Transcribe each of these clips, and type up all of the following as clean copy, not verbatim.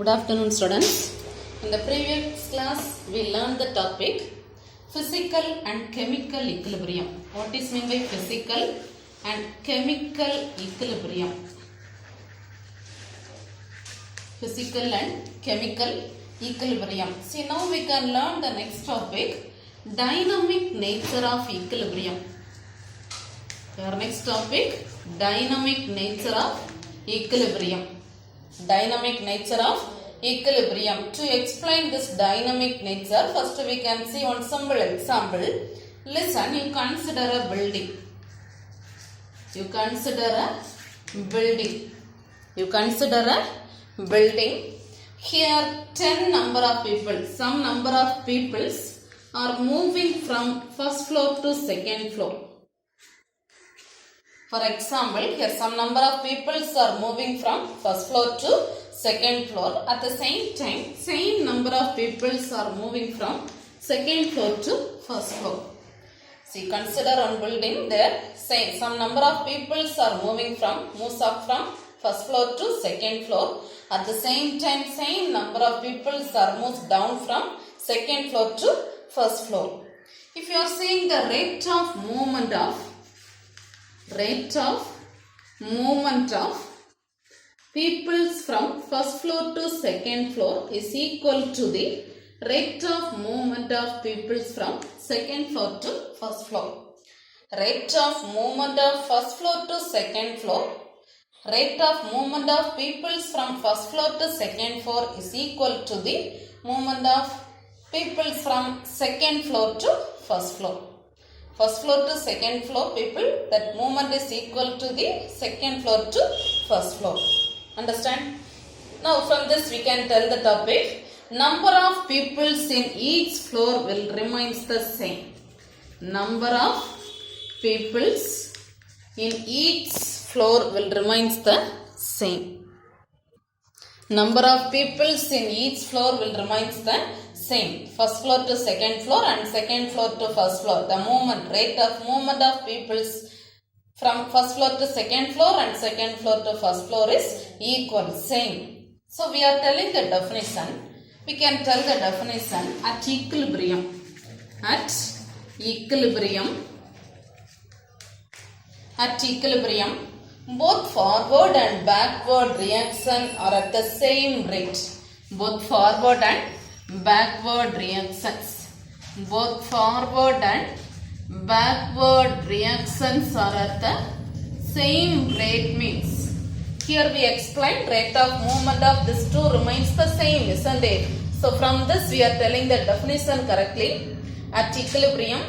Good afternoon, students. In the previous class, we learned the topic physical and chemical equilibrium. What is meant by physical and chemical equilibrium? Physical and chemical equilibrium. See, now we can learn the next topic, dynamic nature of equilibrium. Our next topic, dynamic nature of equilibrium. Dynamic nature of equilibrium. To explain this dynamic nature, first we can see one simple example. Listen, you consider a building. You consider a building. You consider a building. Here 10 number of people, some number of peoples are moving from first floor to second floor. For example, here some number of peoples are moving from first floor to second floor. At the same time, same number of peoples are moving from second floor to first floor. See, consider one building there. Same, some number of peoples are moves up from first floor to second floor. At the same time, same number of peoples are moved down from second floor to first floor. If you are seeing the rate of movement of peoples from first floor to second floor is equal to the rate of movement of peoples from second floor to first floor. Rate of movement of first floor to second floor. Rate of movement of peoples from first floor to second floor is equal to the movement of peoples from second floor to first floor. First floor to second floor people, that movement is equal to the second floor to first floor. Understand? Now from this we can tell the topic, number of peoples in each floor will remains the same. Number of peoples in each floor will remains the same. Number of peoples in each floor will remains the same. First floor to second floor and second floor to first floor. The rate of movement of peoples from first floor to second floor and second floor to first floor is equal, same. So we are telling the definition. We can tell the definition at equilibrium. At equilibrium. At equilibrium, both forward and backward reaction are at the same rate. Both forward and backward reactions. Both forward and backward reactions are at the same rate means. Here we explain rate of movement of these two remains the same, isn't it? So from this we are telling the definition correctly. At equilibrium,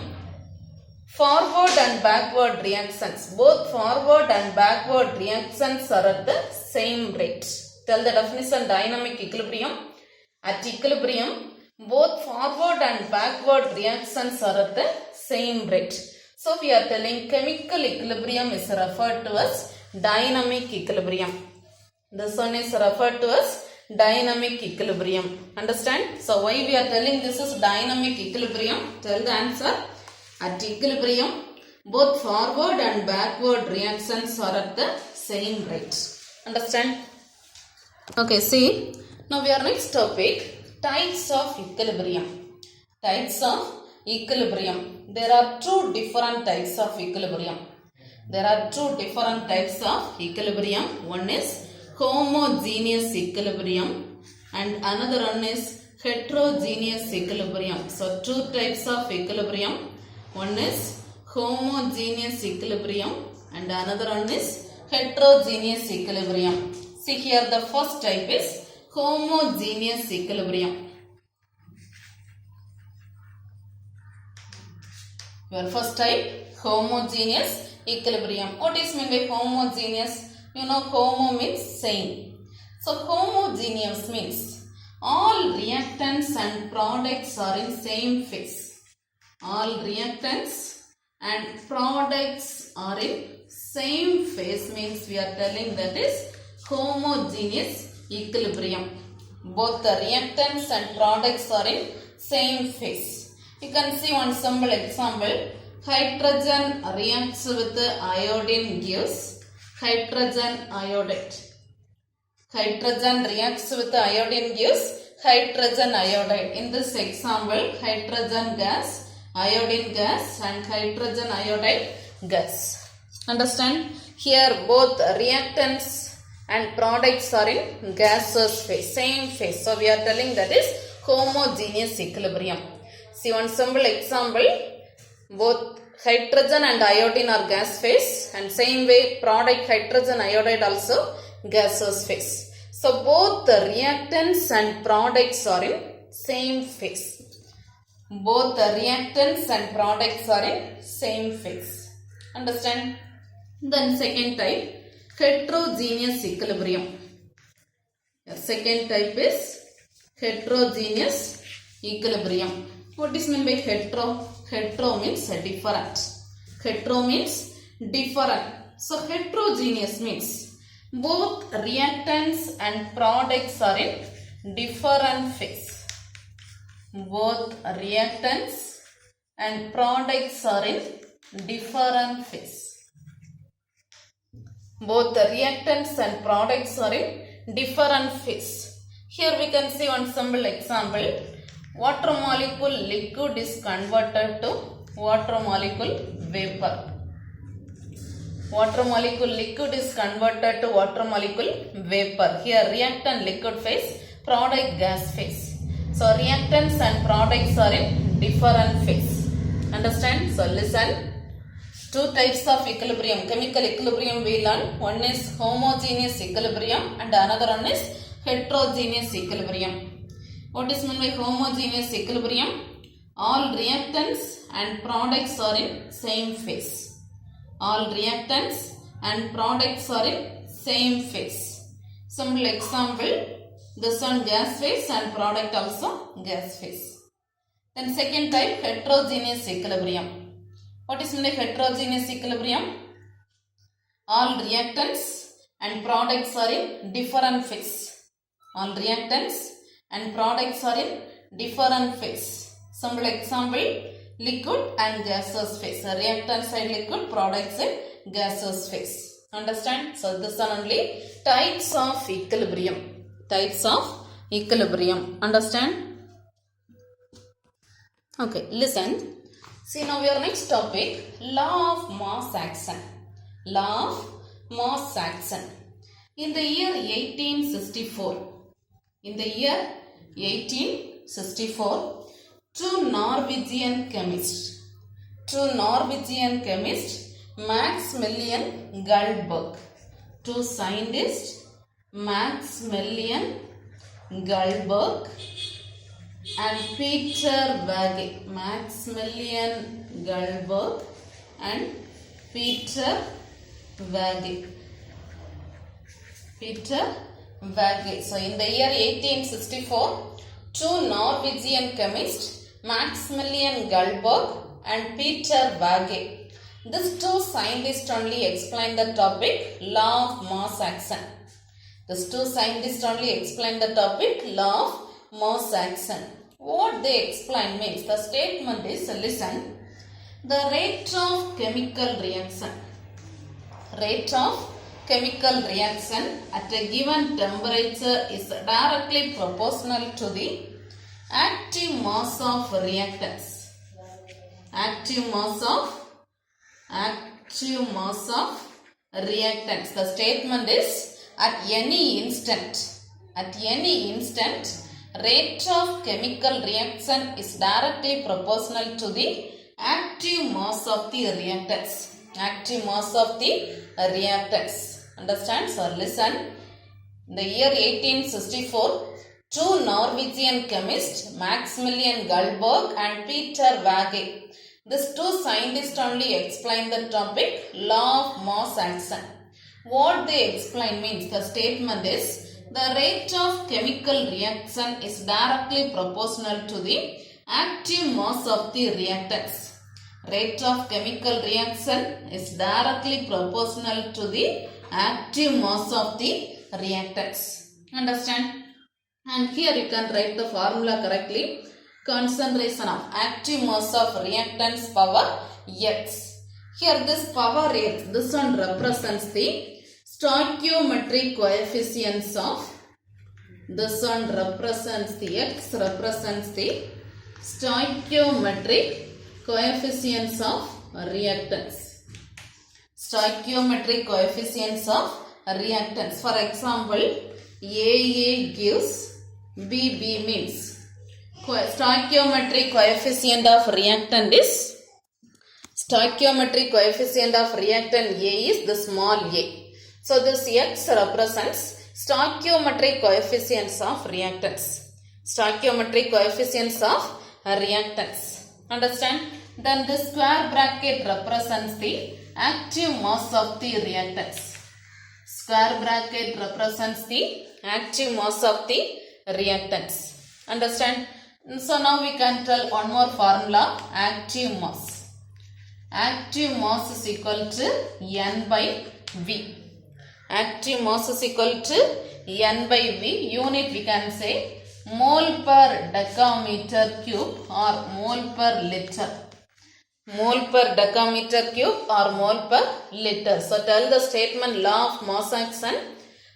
forward and backward reactions, both forward and backward reactions are at the same rate. Tell the definition, dynamic equilibrium. At equilibrium, both forward and backward reactions are at the same rate. So we are telling chemical equilibrium is referred to as dynamic equilibrium. This one is referred to as dynamic equilibrium. Understand? So why we are telling this is dynamic equilibrium? Tell the answer. At equilibrium, both forward and backward reactions are at the same rate. Understand? Okay, see. Now we are next topic, types of equilibrium. Types of equilibrium. There are two different types of equilibrium. There are two different types of equilibrium. One is homogeneous equilibrium and another one is heterogeneous equilibrium. So two types of equilibrium. One is homogeneous equilibrium and another one is heterogeneous equilibrium. See here, the first type is homogeneous equilibrium. Your first type, homogeneous equilibrium. What is meant by homogeneous? You know, homo means same. So homogeneous means all reactants and products are in same phase. All reactants and products are in same phase means we are telling that is homogeneous equilibrium. Both the reactants and products are in same phase. You can see one simple example. Hydrogen reacts with iodine gives hydrogen iodide. Hydrogen reacts with iodine gives hydrogen iodide. In this example, hydrogen gas, iodine gas and hydrogen iodide gas. Understand? Here both reactants and products are in gaseous phase, same phase. So we are telling that is homogeneous equilibrium. See one simple example, both hydrogen and iodine are gas phase and same way product hydrogen iodide also gaseous phase. So both the reactants and products are in same phase. Both the reactants and products are in same phase. Understand? Then second type, heterogeneous equilibrium. The second type is heterogeneous equilibrium. What is meant by hetero? Hetero means different. Hetero means different. So heterogeneous means both reactants and products are in different phase. Both reactants and products are in different phase. Both the reactants and products are in different phase. Here we can see one simple example. Water molecule liquid is converted to water molecule vapor. Water molecule liquid is converted to water molecule vapor. Here reactant liquid phase, product gas phase. So reactants and products are in different phase. Understand? So listen. Two types of equilibrium, chemical equilibrium we learn. One is homogeneous equilibrium and another one is heterogeneous equilibrium. What is meant by homogeneous equilibrium? All reactants and products are in same phase. All reactants and products are in same phase. Simple example, this one gas phase and product also gas phase. Then second type, heterogeneous equilibrium. What is meant by heterogeneous equilibrium? All reactants and products are in different phase. All reactants and products are in different phase. Simple example, liquid and gaseous phase. Reactant side liquid, products in gaseous phase. Understand? So this are only types of equilibrium. Types of equilibrium. Understand? Okay, listen. See now your next topic, law of mass action. Law of mass action. In the year 1864, two Norwegian chemists, Maximilian Guldberg, two scientists, Maximilian Guldberg and Peter Wage, Maximilian Guldberg and Peter Wage. So in the year 1864, two Norwegian chemists, Maximilian Guldberg and Peter Wage. These two scientists only explain the topic law of mass action. These two scientists only explain the topic law of mass action. What they explain means, the statement is, listen, the rate of chemical reaction at a given temperature is directly proportional to the active mass of reactants. Active mass of reactants. The statement is, at any instant, rate of chemical reaction is directly proportional to the active mass of the reactants. Active mass of the reactants. Understand? So listen. In the year 1864, two Norwegian chemists, Maximilian Guldberg and Peter Wage. These two scientists only explain the topic law of mass action. What they explain means, the statement is, the rate of chemical reaction is directly proportional to the active mass of the reactants. Rate of chemical reaction is directly proportional to the active mass of the reactants. Understand? And here you can write the formula correctly. Concentration of active mass of reactants power X. Here this power X, this one represents the stoichiometric coefficients of this one represents the x represents the stoichiometric coefficients of reactants. Stoichiometric coefficients of reactants. For example, AA gives BB means stoichiometric coefficient of reactant is stoichiometric coefficient of reactant A is the small a. So this x represents stoichiometric coefficients of reactants. Stoichiometric coefficients of reactants. Understand? Then the square bracket represents the active mass of the reactants. Square bracket represents the active mass of the reactants. Understand? So now we can tell one more formula, active mass. Active mass is equal to N by V. Active mass is equal to N by V. Unit we can say mole per decameter cube or mole per liter. Mole per decameter cube or mole per liter. So tell the statement law of mass action.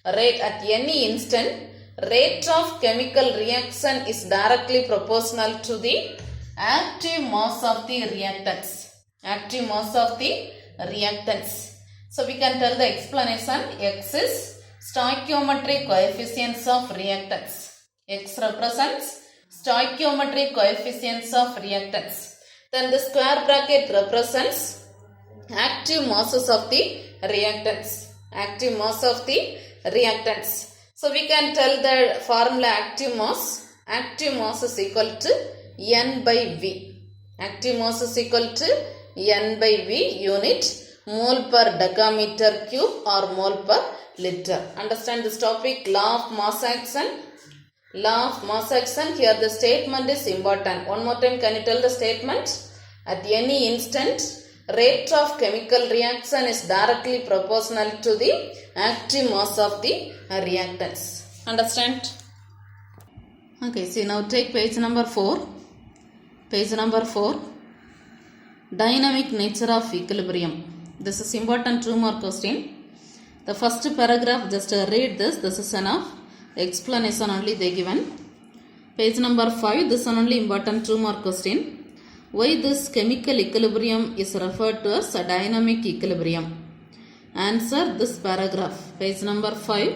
Rate at any instant, rate of chemical reaction is directly proportional to the active mass of the reactants. Active mass of the reactants. So we can tell the explanation. X is stoichiometric coefficients of reactants. X represents stoichiometric coefficients of reactants. Then the square bracket represents active masses of the reactants. Active mass of the reactants. So we can tell the formula active mass. Active mass is equal to N by V. Active mass is equal to N by V, unit mole per decameter cube or mole per liter. Understand this topic, law of mass action. Law of mass action. Here the statement is important. One more time, can you tell the statement? At any instant, rate of chemical reaction is directly proportional to the active mass of the reactants. Understand? Okay, see now take page number 4. Page number 4. Dynamic nature of equilibrium. This is important 2 more question. The first paragraph, just read this. This is enough. Explanation only they given. Page number 5. This one only important 2 more question. Why this chemical equilibrium is referred to as a dynamic equilibrium? Answer this paragraph. Page number 5.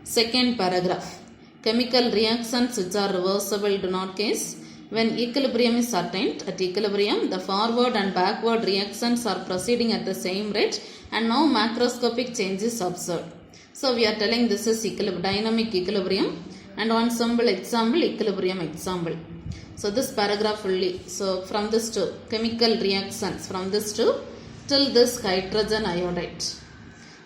Second paragraph. Chemical reactions which are reversible do not case. When equilibrium is attained, at equilibrium, the forward and backward reactions are proceeding at the same rate and no macroscopic change is observed. So we are telling this is dynamic equilibrium, and one simple example, equilibrium example. So this paragraph only. So from this to chemical reactions, from this to till this hydrogen iodide.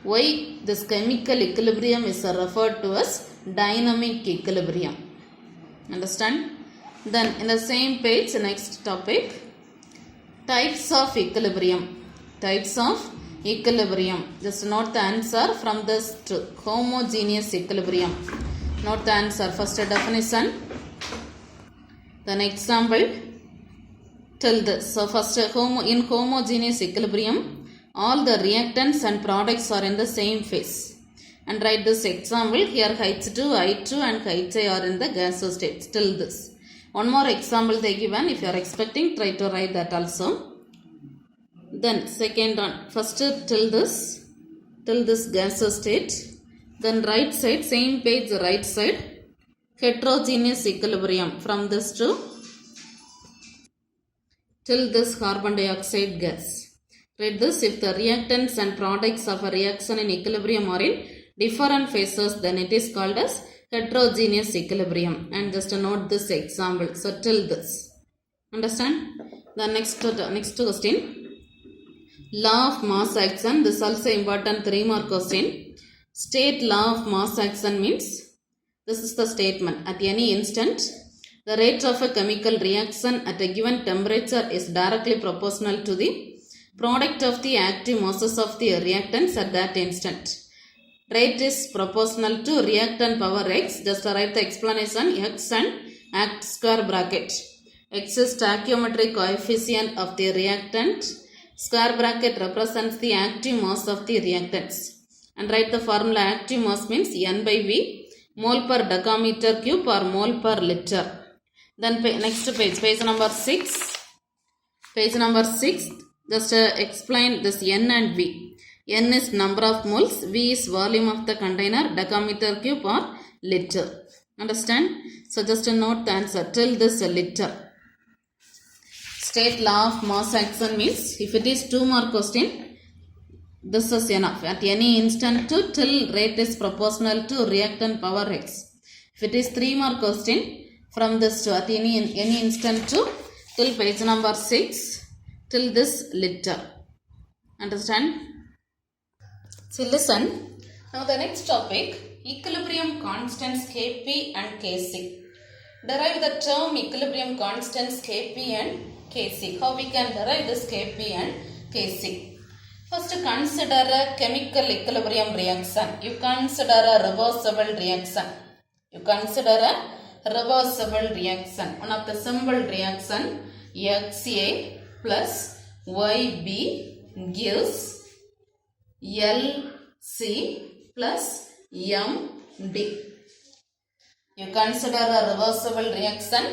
Why this chemical equilibrium is referred to as dynamic equilibrium? Understand? Then in the same page, next topic, types of equilibrium. Types of equilibrium. Just note the answer from this to homogeneous equilibrium. Note the answer. First definition, then example, till this. So first in homogeneous equilibrium, all the reactants and products are in the same phase. And write this example. Here H2, I2 and HI are in the gaseous state. Till this. One more example they given. If you are expecting, try to write that also. Then second one, first till this gaseous state. Then right side, same page, right side, heterogeneous equilibrium from this to till this carbon dioxide gas. Read this. If the reactants and products of a reaction in equilibrium are in different phases, then it is called as heterogeneous equilibrium. And just note this example. So till this. Understand? The next question. Law of mass action. This also important 3 more question. State law of mass action means, this is the statement. At any instant, the rate of a chemical reaction at a given temperature is directly proportional to the product of the active masses of the reactants at that instant. Rate is proportional to reactant power x. Just write the explanation, x and act square bracket. X is stoichiometric coefficient of the reactant. Square bracket represents the active mass of the reactants. and write the formula. Active mass means N by V, mole per decameter cube or mole per liter. Then next page number 6. Page number 6, just explain this N and V. N is number of moles, V is volume of the container, decameter cube or liter. Understand? So just note the answer till this liter. State law of mass action means if it is 2 mark question, this is enough. At any instant till rate is proportional to reactant power x. If it is 3 mark question, from this to at any instant to till page number 6 till this liter. Understand? So listen. Now the next topic, equilibrium constants Kp and Kc. Derive the term equilibrium constants Kp and Kc. How we can derive this Kp and Kc? First consider a chemical equilibrium reaction. You consider a reversible reaction. One of the simple reaction, Xa plus Yb gives Lc plus Md. You consider a reversible reaction,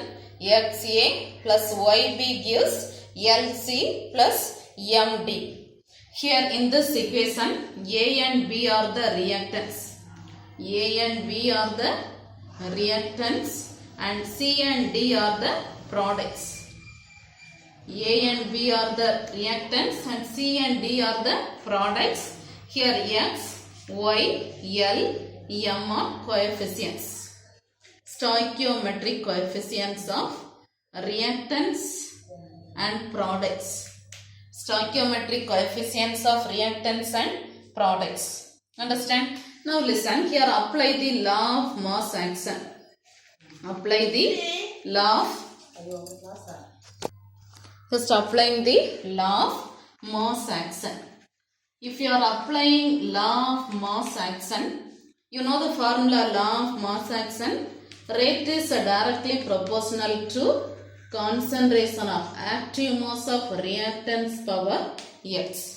Xa plus Yb gives Lc plus Md. Here in this equation, A and B are the reactants. And C and D are the products. A and B are the reactants and C and D are the products. Here X, Y, L, M are coefficients. Stoichiometric coefficients of reactants and products. Stoichiometric coefficients of reactants and products. Understand? Now listen, here apply the law of mass action. First applying the law of mass action. If you are applying law of mass action, you know the formula law of mass action. Rate is directly proportional to concentration of active mass of reactants power x.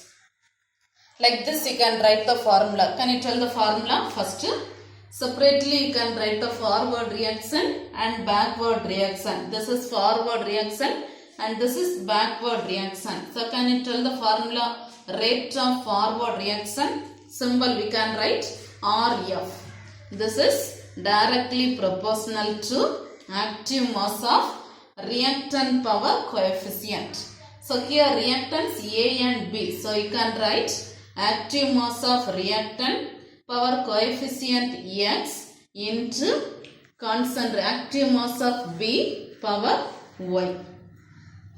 Like this you can write the formula. Can you tell the formula first? Separately you can write the forward reaction and backward reaction. This is forward reaction and this is backward reaction. So can you tell the formula? Rate of forward reaction, symbol we can write RF. This is directly proportional to active mass of reactant power coefficient. So here reactants A and B. So you can write active mass of reactant power coefficient X into active mass of B power Y.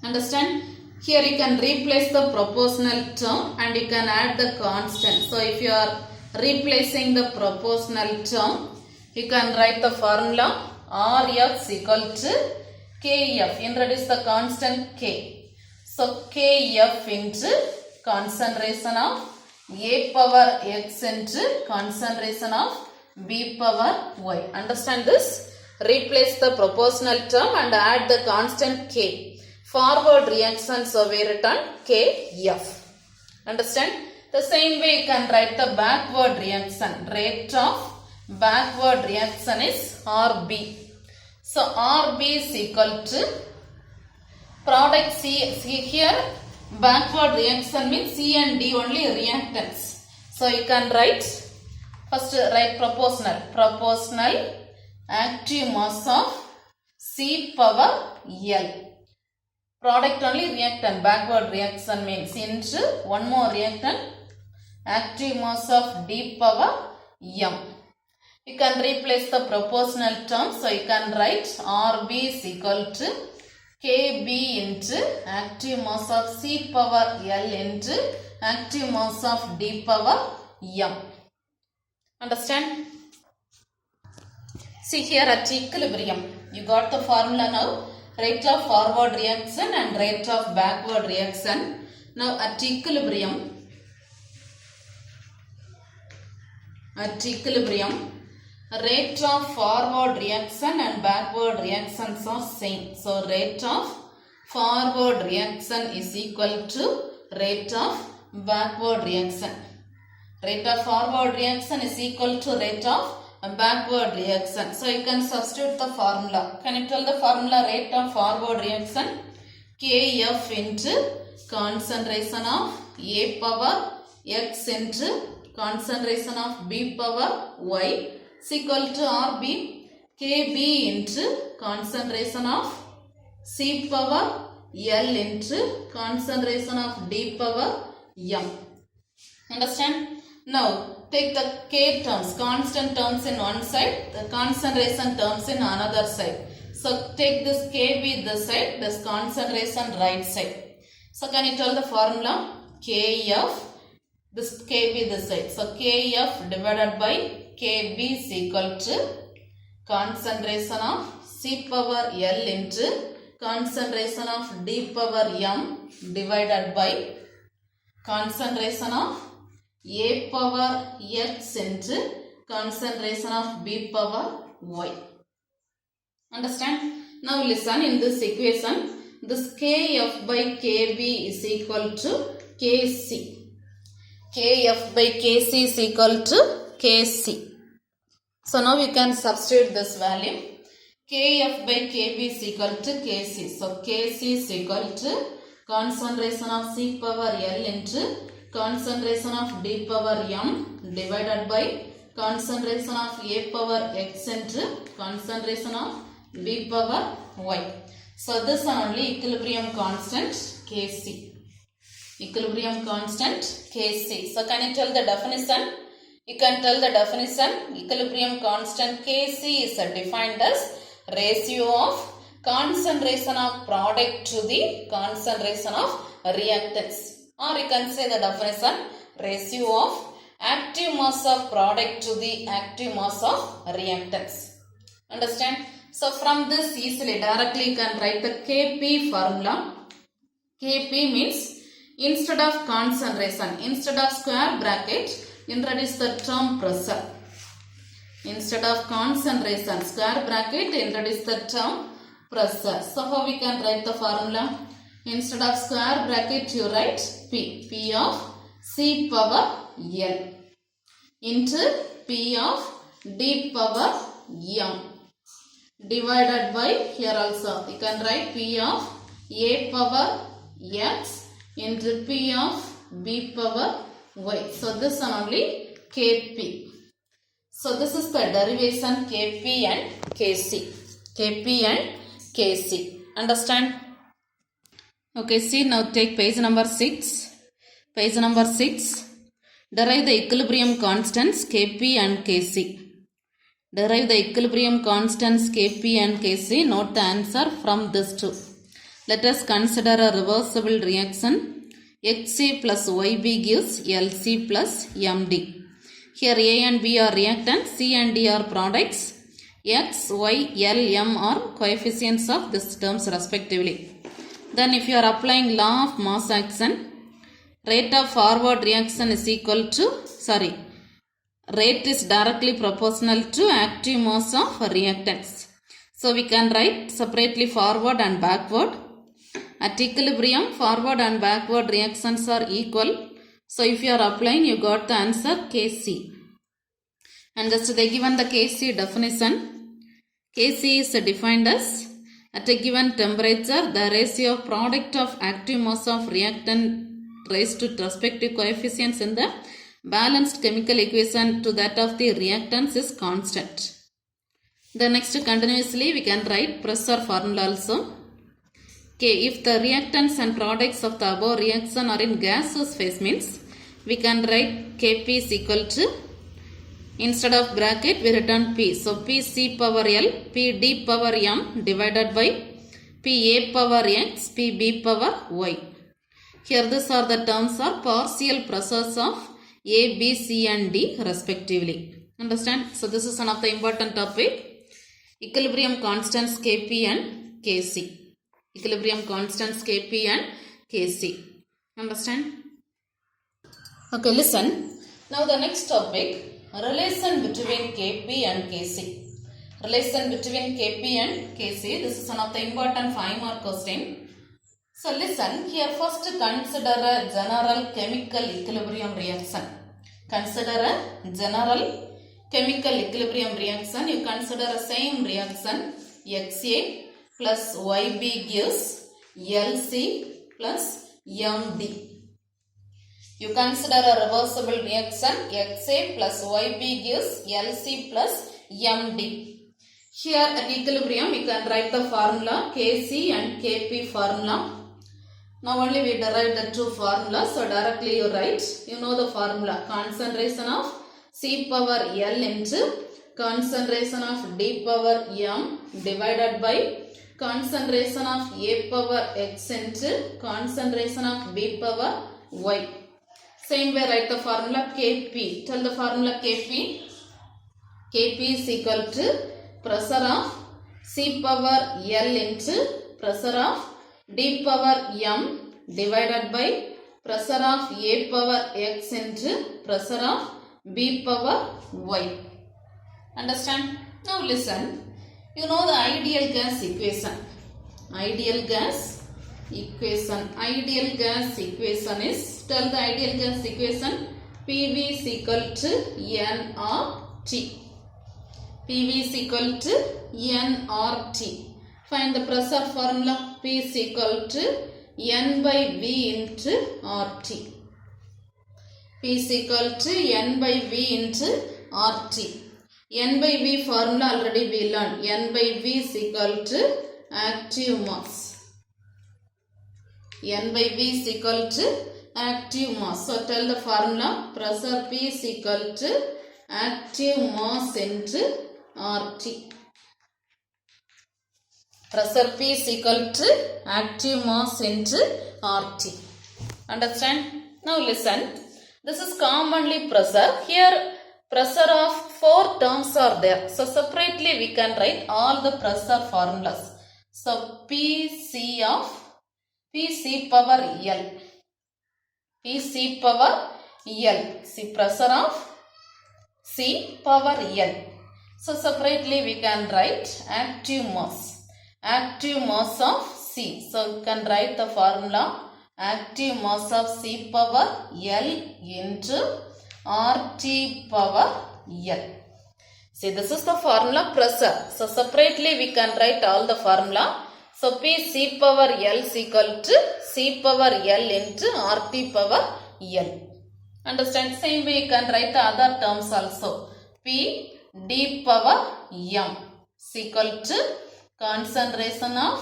Understand? Here you can replace the proportional term and you can add the constant. So if you are replacing the proportional term, you can write the formula RF is equal to Kf. Introduce the constant K. So Kf into concentration of A power X into concentration of B power Y. Understand this? Replace the proportional term and add the constant K. Forward reaction, so we written Kf. Understand? The same way you can write the backward reaction. Rate of backward reaction is Rb. So Rb is equal to product C. Here backward reaction means C and D only reactants. So you can write, first write proportional. Proportional active mass of C power L. Product only reactant. Backward reaction means into one more reactant. Active mass of D power M. You can replace the proportional term. So you can write Rb is equal to Kb into active mass of C power L into active mass of D power M. Understand? See here at equilibrium, you got the formula now. Rate of forward reaction and rate of backward reaction. Now at equilibrium, rate of forward reaction and backward reactions are same. So rate of forward reaction is equal to rate of backward reaction. Rate of forward reaction is equal to rate of backward reaction. So you can substitute the formula. Can you tell the formula? Rate of forward reaction Kf into concentration of A power X into concentration of B power Y is equal to RB Kb into concentration of C power L into concentration of D power M. Understand? Now take the K terms, constant terms in one side, the concentration terms in another side. So take this Kb this side, this concentration right side. So can you tell the formula? Kf, this Kb this side. So Kf divided by Kb is equal to concentration of C power L into concentration of D power M divided by concentration of A power X into concentration of B power Y. Understand? Now listen, in this equation, this Kf by Kb is equal to Kc. Kf by Kc is equal to Kc. So now we can substitute this value. Kf by Kb is equal to Kc. So Kc is equal to concentration of C power L into concentration of D power M divided by concentration of A power X into concentration of B power Y. So this is only equilibrium constant Kc. Equilibrium constant Kc. So can you tell the definition? You can tell the definition. Equilibrium constant Kc is defined as ratio of concentration of product to the concentration of reactants. Or you can say the definition, ratio of active mass of product to the active mass of reactants. Understand? So from this easily directly you can write the Kp formula. Kp means instead of concentration, instead of square bracket, introduce the term pressure. Instead of concentration, square bracket, introduce the term pressure. So how we can write the formula? Instead of square bracket you write P. P of C power L into P of D power M divided by, here also you can write P of A power X into P of B power Y. So this one only Kp. So this is the derivation Kp and Kc. Kp and Kc. Understand? Okay, see, now take page number 6. Page number 6. Derive the equilibrium constants Kp and Kc. Derive the equilibrium constants Kp and Kc. Note the answer from this two. Let us consider a reversible reaction. Xc plus Yb gives Lc plus Md. Here A and B are reactants, C and D are products. X, Y, L, M are coefficients of these terms respectively. Then if you are applying law of mass action, rate of forward reaction is equal to, rate is directly proportional to active mass of reactants. So we can write separately forward and backward. At equilibrium, forward and backward reactions are equal. So if you are applying, you got the answer Kc. And just they given the Kc definition. Kc is defined as, at a given temperature, the ratio of product of active mass of reactant raised to respective coefficients in the balanced chemical equation to that of the reactants is constant. The next continuously we can write pressure formula also. Okay, if the reactants and products of the above reaction are in gaseous phase means we can write Kp is equal to, instead of bracket we return P. So P C power L, P D power M divided by P A power X, P B power Y. Here these are the terms of partial pressures of A, B, C and D respectively. Understand? So this is one of the important topic. Equilibrium constants Kp and Kc. Equilibrium constants Kp and Kc. Understand? Okay, listen. Now the next topic. Relation between Kp and Kc. Relation between Kp and Kc. This is one of the important 5-mark question. So listen, here first consider a general chemical equilibrium reaction. Consider a general chemical equilibrium reaction. You consider a same reaction XA plus YB gives LC plus MD. You consider a reversible reaction XA plus YB gives LC plus MD. Here at equilibrium you can write the formula Kc and Kp formula. Now only we derived the two formulas, so directly you write, you know the formula, concentration of C power L into concentration of D power M divided by concentration of A power X into concentration of B power Y. Same way write the formula Kp. Tell the formula Kp. Kp is equal to pressure of C power L into pressure of D power M divided by pressure of A power X into pressure of B power Y. Understand? Now listen. You know the ideal gas equation. Ideal gas equation. Ideal gas equation is, tell the ideal gas equation, PV is equal to nRT. PV is equal to nRT. Find the pressure formula. P is equal to N by V into RT. P is equal to N by V into RT. N by V formula already we learned. N by V is equal to active mass. N by V is equal to active mass. So tell the formula, pressure P is equal to active mass into RT. Pressure P is equal to active mass into RT. Understand? Now listen. This is commonly pressure. Here pressure of 4 terms are there. So separately we can write all the pressure formulas. So PC power L. PC power L. See, pressure of C power L. So separately we can write active mass. Active mass of C. So you can write the formula active mass of C power L into RT power L. See, this is the formula pressure. So separately we can write all the formula. So P C power L is equal to C power L into RT power L. Understand? Same way you can write the other terms also. P D power M is equal to concentration of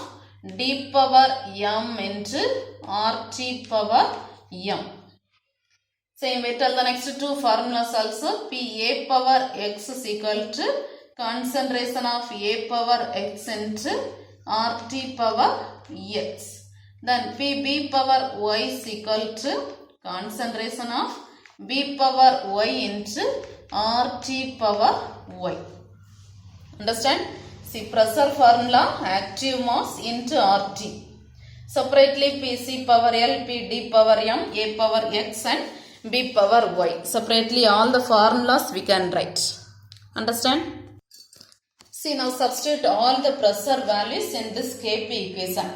D power M into RT power M. Same way, tell the next two formulas also. PA power X is equal to concentration of A power X into RT power X. Then PB power Y is equal to concentration of B power Y into RT power Y. Understand? See, pressure formula active mass into RT. Separately PC power L, PD power M, A power X and B power Y. Separately all the formulas we can write. Understand? See, now substitute all the pressure values in this Kp equation.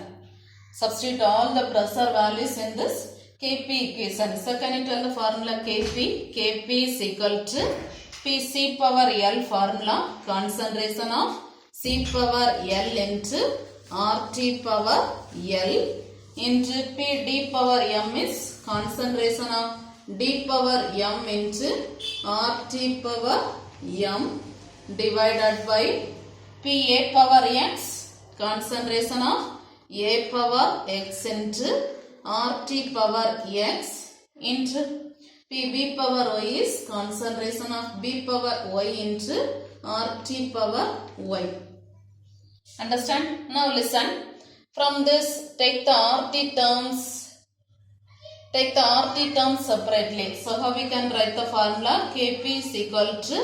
Substitute all the pressure values in this Kp equation. So can you tell the formula Kp? Kp is equal to PC power L formula, concentration of C power L into RT power L into PD power M is concentration of D power M into RT power M divided by PA power X, concentration of A power X into RT power X into PB power Y is concentration of B power Y into RT power Y. Understand? Now listen. From this, take the RT terms separately. So how we can write the formula? Kp is equal to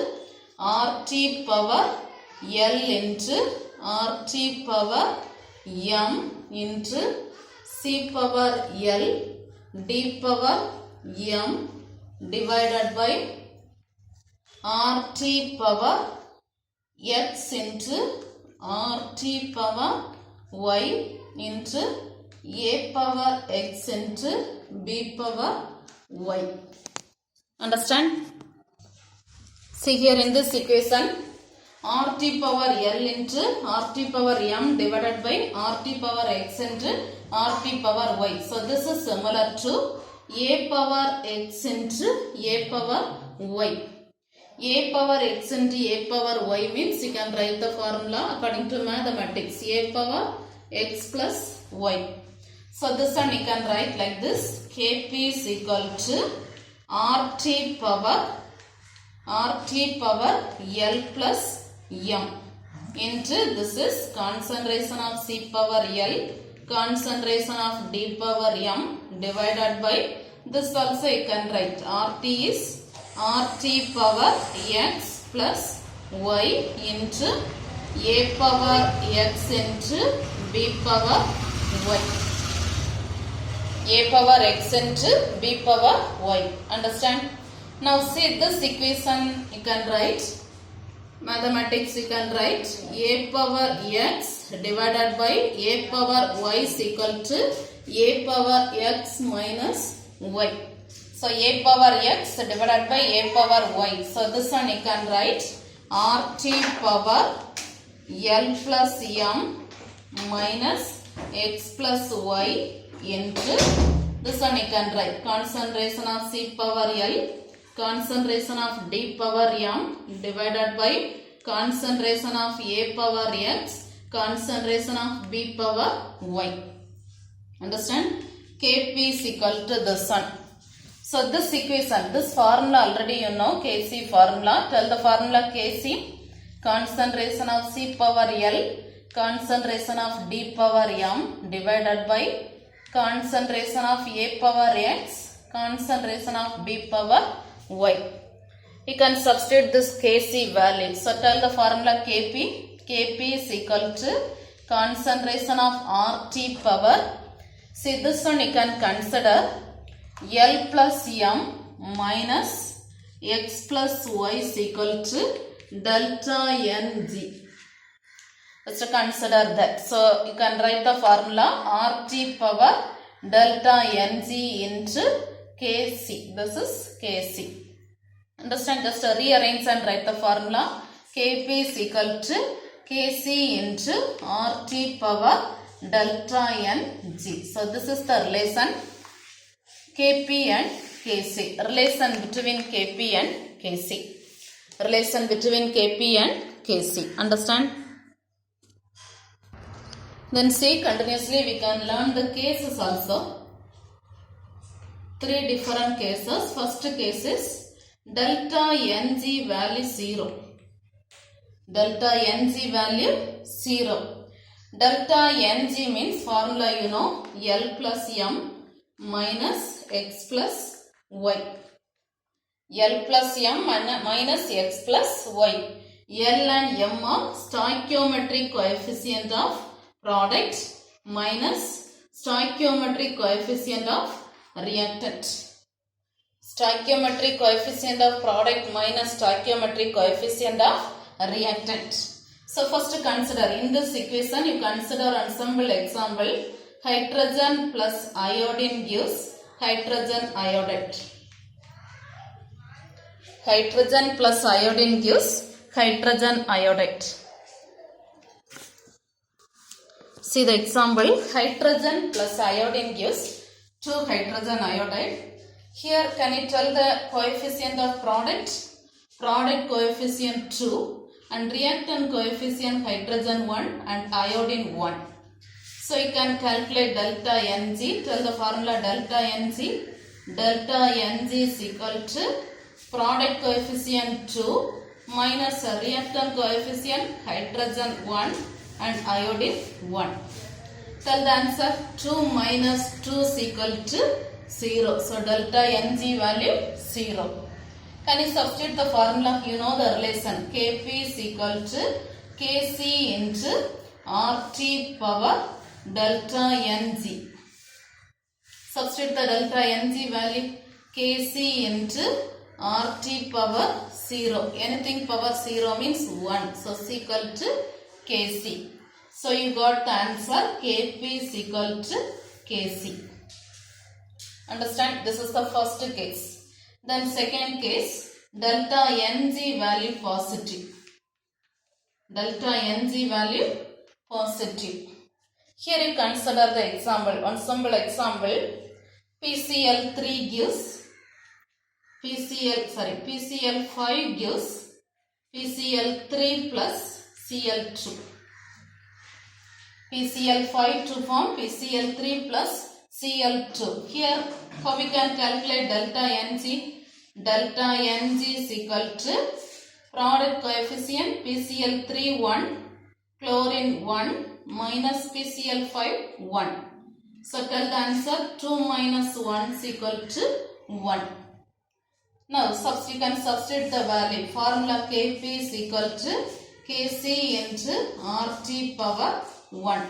RT power L into RT power M into C power L D power M divided by RT power X into RT power Y into A power X into B power Y. Understand? See here in this equation, RT power L into RT power M divided by RT power X into RT power Y. So this is similar to A power X into A power Y. A power X into A power Y means you can write the formula according to mathematics. A power X plus Y. So this one you can write like this. Kp is equal to RT power L plus M into this is concentration of C power L, concentration of D power M divided by this also you can write RT is RT power X plus Y into A power X into B power Y. A power X into B power Y. Understand? Now see this equation you can write, mathematics you can write A power X divided by A power Y is equal to A power X minus Y. So A power X divided by A power Y. So this one you can write RT power L plus M minus X plus Y into this one you can write concentration of C power L, concentration of D power M divided by concentration of A power X, concentration of B power Y. Understand? Kp is equal to this one. So this equation, this formula already you know, Kc formula. Tell the formula Kc, concentration of C power L, concentration of D power M divided by concentration of A power X, concentration of B power Y. You can substitute this Kc value. So tell the formula Kp. Kp is equal to concentration of RT power. See this one you can consider L plus M minus X plus Y is equal to delta Ng. Let's consider that. So you can write the formula RT power delta Ng into Kc. This is Kc. Understand? Just rearrange and write the formula. Kp is equal to Kc into RT power delta Ng. So this is the relation Kp and Kc. Relation between Kp and Kc. Relation between Kp and Kc. Understand? Then see, continuously we can learn the cases also. 3 different cases. First case is delta Ng value 0. Delta Ng value 0. Delta Ng means formula you know, L plus M minus X plus Y. L plus M minus X plus Y. L and M are stoichiometric coefficient of product minus stoichiometric coefficient of reactant. Stoichiometric coefficient of product minus stoichiometric coefficient of reactant. So first consider in this equation you consider ensemble example hydrogen plus iodine gives hydrogen iodide. Hydrogen plus iodine gives hydrogen iodide. See the example, hydrogen plus iodine gives 2 hydrogen iodide. Here can you tell the coefficient of product? Product coefficient 2 and reactant coefficient hydrogen 1 and iodine 1. So you can calculate delta Ng. Tell the formula delta Ng. Delta Ng is equal to product coefficient 2 minus reactant coefficient hydrogen 1 and iodine 1. Tell the answer 2 minus 2 is equal to 0. So delta Ng value 0. Can you substitute the formula? You know the relation. Kp is equal to Kc into RT power delta Ng. Substitute the delta Ng value. Kc into RT power 0. Anything power 0 means 1. So is equal to Kc. So you got the answer Kp is equal to Kc. Understand? This is the first case. Then second case, delta Ng value positive. Delta Ng value positive. Here you consider the example. One simple example. PCl3 gives PCl5 gives PCl3 plus Cl2. PCl5 to form PCl3 plus Cl2. Here how we can calculate delta Ng? Delta Ng is equal to product coefficient PCl3 1, chlorine 1 minus PCl5 1. So tell the answer 2 minus 1 is equal to 1. Now you can substitute the value. Formula Kp is equal to Kc into RT power 1.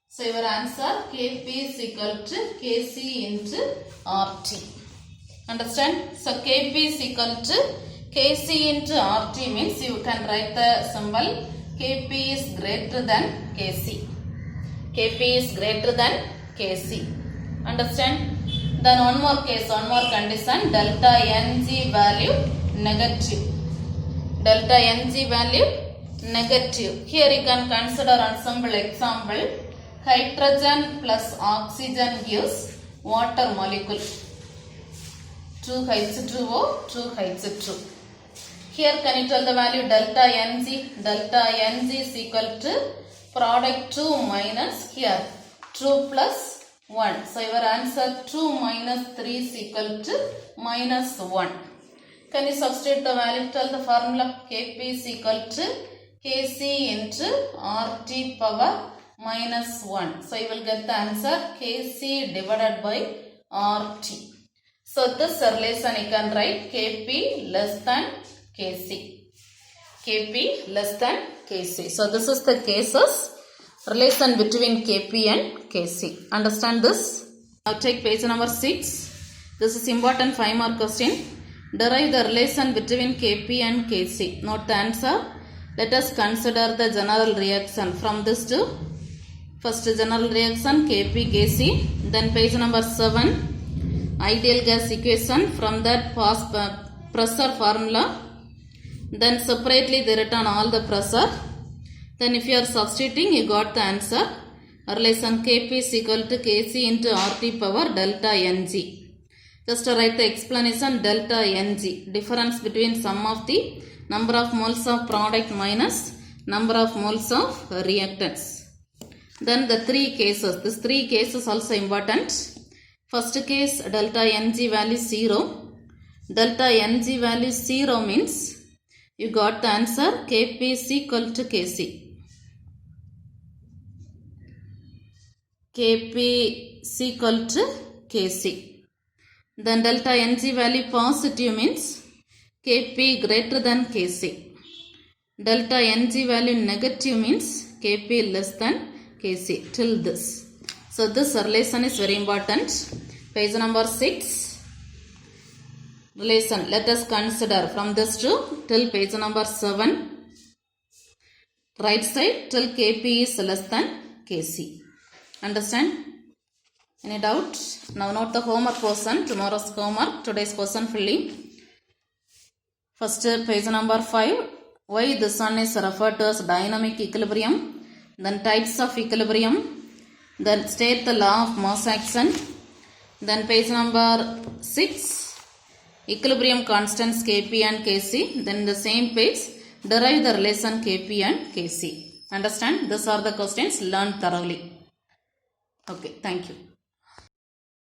So your answer Kp is equal to Kc into RT. Understand? So Kp is equal to Kc into RT means you can write the symbol Kp is greater than Kc. Kp is greater than Kc. Understand? Then one more case, one more condition, delta Ng value negative. Delta Ng value negative. Here you can consider one simple example. Hydrogen plus oxygen gives water molecule. 2H2O, 2H2. Here can you tell the value delta Ng? Delta Ng is equal to product 2 minus here 2 plus 1. So your answer 2 minus 3 is equal to minus 1. Can you substitute the value? Tell the formula. Kp is equal to Kc into RT power minus 1. So you will get the answer Kc divided by RT. So this relation you can write Kp less than Kc. Kp less than Kc. So this is the cases relation between Kp and Kc. Understand this? Now take page number 6. This is important 5 mark question. Derive the relation between Kp and Kc. Note the answer. Let us consider the general reaction from this to first general reaction Kp Kc. Then page number 7. Ideal gas equation. From that pressure formula. Then separately they written all the pressure. Then if you are substituting, you got the answer. Relation Kp is equal to Kc into RT power delta Ng. Just to write the explanation delta Ng. Difference between sum of the number of moles of product minus number of moles of reactants. Then the 3 cases. These 3 cases also important. First case delta Ng value 0. Delta Ng value 0 means you got the answer Kp is equal to Kc. Kp is equal to Kc. Then delta Ng value positive means Kp greater than Kc. Delta Ng value negative means Kp less than Kc till this. So this relation is very important. Page number 6. Relation. Let us consider from this to till page number 7. Right side till Kp is less than Kc. Understand? Any doubt? Now note the homework portion. Tomorrow's homework. Today's portion fully. First page number 5. Why this one is referred to as dynamic equilibrium. Then types of equilibrium. Then state the law of mass action. Then page number 6. Equilibrium constants Kp and Kc. Then the same page derive the relation Kp and Kc. Understand? These are the questions. Learn thoroughly. Okay, thank you.